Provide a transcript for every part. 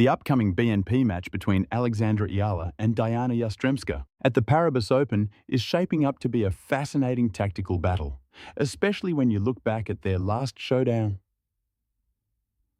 the upcoming BNP match between Alexandra Eala and Dayana Yastremska at the Paribas Open is shaping up to be a fascinating tactical battle, especially when you look back at their last showdown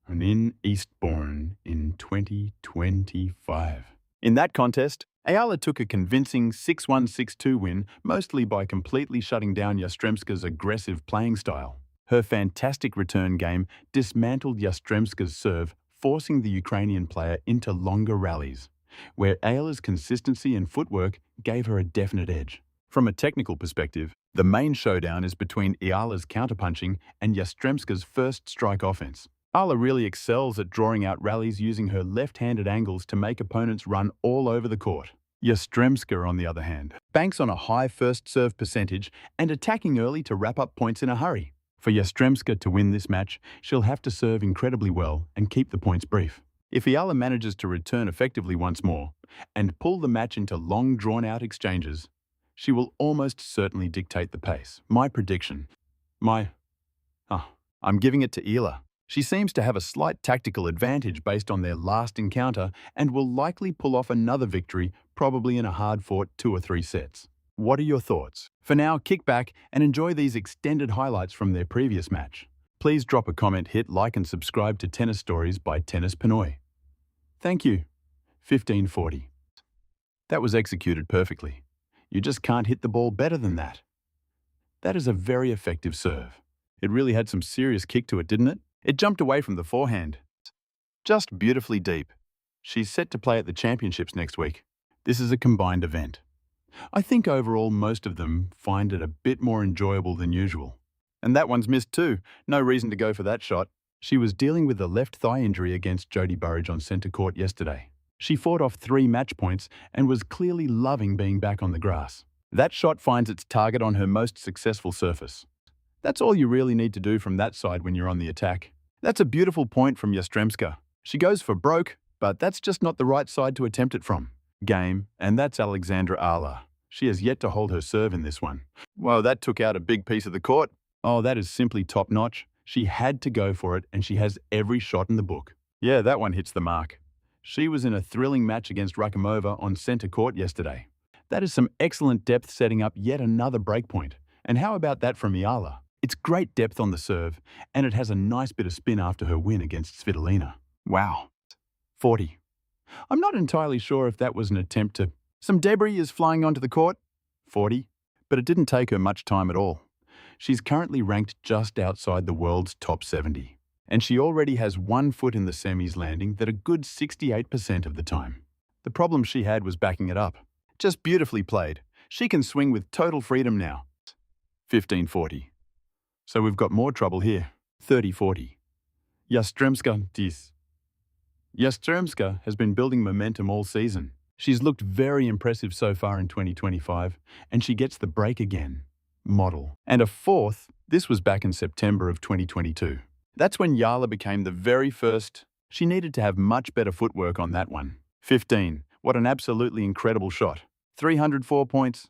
in Eastbourne in 2025. In that contest, Eala took a convincing 6-1, 6-2 win, mostly by completely shutting down Yastremska's aggressive playing style. Her fantastic return game dismantled Yastremska's serve, forcing the Ukrainian player into longer rallies, where Eala's consistency and footwork gave her a definite edge. From a technical perspective, the main showdown is between Eala's counterpunching and Yastremska's first strike offense. Eala really excels at drawing out rallies using her left-handed angles to make opponents run all over the court. Yastremska, on the other hand, banks on a high first serve percentage and attacking early to wrap up points in a hurry. For Yastremska to win this match, she'll have to serve incredibly well and keep the points brief. If Eala manages to return effectively once more and pull the match into long drawn-out exchanges, she will almost certainly dictate the pace. My prediction. I'm giving it to Eala. She seems to have a slight tactical advantage based on their last encounter and will likely pull off another victory, probably in a hard-fought 2 or 3 sets. What are your thoughts? For now, kick back and enjoy these extended highlights from their previous match. Please drop a comment, hit like and subscribe to Tennis Stories by Tennis Pinoy. Thank you. 1540. That was executed perfectly. You just can't hit the ball better than that. That is a very effective serve. It really had some serious kick to it, didn't it? It jumped away from the forehand. Just beautifully deep. She's set to play at the championships next week. This is a combined event. I think overall most of them find it a bit more enjoyable than usual. And that one's missed too. No reason to go for that shot. She was dealing with a left thigh injury against Jodie Burrage on centre court yesterday. She fought off 3 match points and was clearly loving being back on the grass. That shot finds its target on her most successful surface. That's all you really need to do from that side when you're on the attack. That's a beautiful point from Yastremska. She goes for broke, but that's just not the right side to attempt it from. Game, and that's Alexandra Eala. She has yet to hold her serve in this one. Whoa, that took out a big piece of the court. Oh, that is simply top-notch. She had to go for it, and she has every shot in the book. Yeah, that one hits the mark. She was in a thrilling match against Rakimova on centre court yesterday. That is some excellent depth setting up yet another breakpoint. And how about that from Eala? It's great depth on the serve, and it has a nice bit of spin after her win against Filipina. Wow. 40. I'm not entirely sure if that was an attempt to... Some debris is flying onto the court. 40. But it didn't take her much time at all. She's currently ranked just outside the world's top 70. And she already has 1 foot in the semis landing that a good 68% of the time. The problem she had was backing it up. Just beautifully played. She can swing with total freedom now. 1540. So we've got more trouble here. 30-40. Yastremska has been building momentum all season. She's looked very impressive so far in 2025, and she gets the break again. Model. And a 4th, this was back in September of 2022. That's when Eala became the very first. She needed to have much better footwork on that one. 15. What an absolutely incredible shot. 304 points.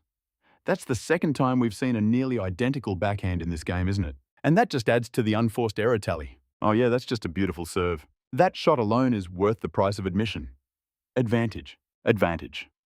That's the second time we've seen a nearly identical backhand in this game, isn't it? And that just adds to the unforced error tally. Oh yeah, that's just a beautiful serve. That shot alone is worth the price of admission. Advantage.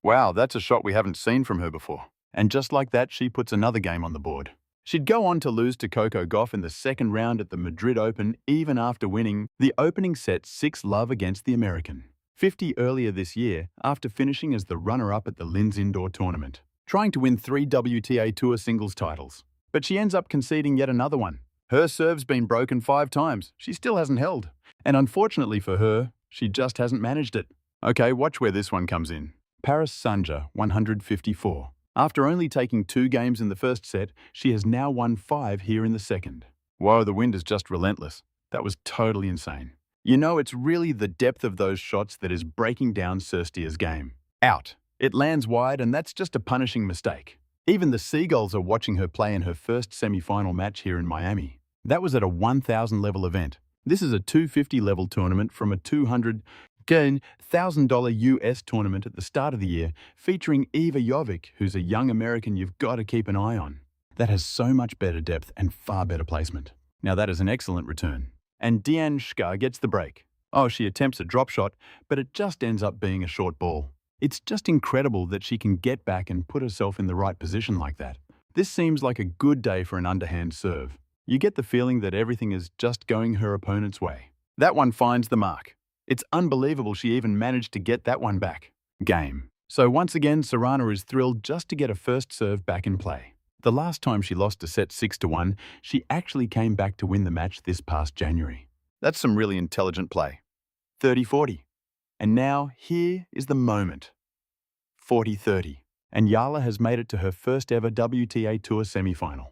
Wow, that's a shot we haven't seen from her before. And just like that, she puts another game on the board. She'd go on to lose to Coco Gauff in the second round at the Madrid Open, even after winning the opening set 6-love against the American. 50 earlier this year, after finishing as the runner-up at the Linz Indoor Tournament, trying to win 3 WTA Tour singles titles. But she ends up conceding yet another one. Her serve's been broken 5 times. She still hasn't held. And unfortunately for her, she just hasn't managed it. Okay, watch where this one comes in. Paris Sanja, 154. After only taking 2 games in the first set, she has now won 5 here in the second. Whoa, the wind is just relentless. That was totally insane. You know, it's really the depth of those shots that is breaking down Cerstia's game. Out. It lands wide, and that's just a punishing mistake. Even the Seagulls are watching her play in her first semi-final match here in Miami. That was at a 1,000 level event. This is a 250 level tournament from a $200,000 US tournament at the start of the year, featuring Eva Jovic, who's a young American you've got to keep an eye on. That has so much better depth and far better placement. Now that is an excellent return. And Dayana gets the break. Oh, she attempts a drop shot, but it just ends up being a short ball. It's just incredible that she can get back and put herself in the right position like that. This seems like a good day for an underhand serve. You get the feeling that everything is just going her opponent's way. That one finds the mark. It's unbelievable she even managed to get that one back. Game. So once again, Serrano is thrilled just to get a first serve back in play. The last time she lost a set 6-1, she actually came back to win the match this past January. That's some really intelligent play. 30-40. And now, here is the moment. 40-30. And Eala has made it to her first ever WTA Tour semi-final.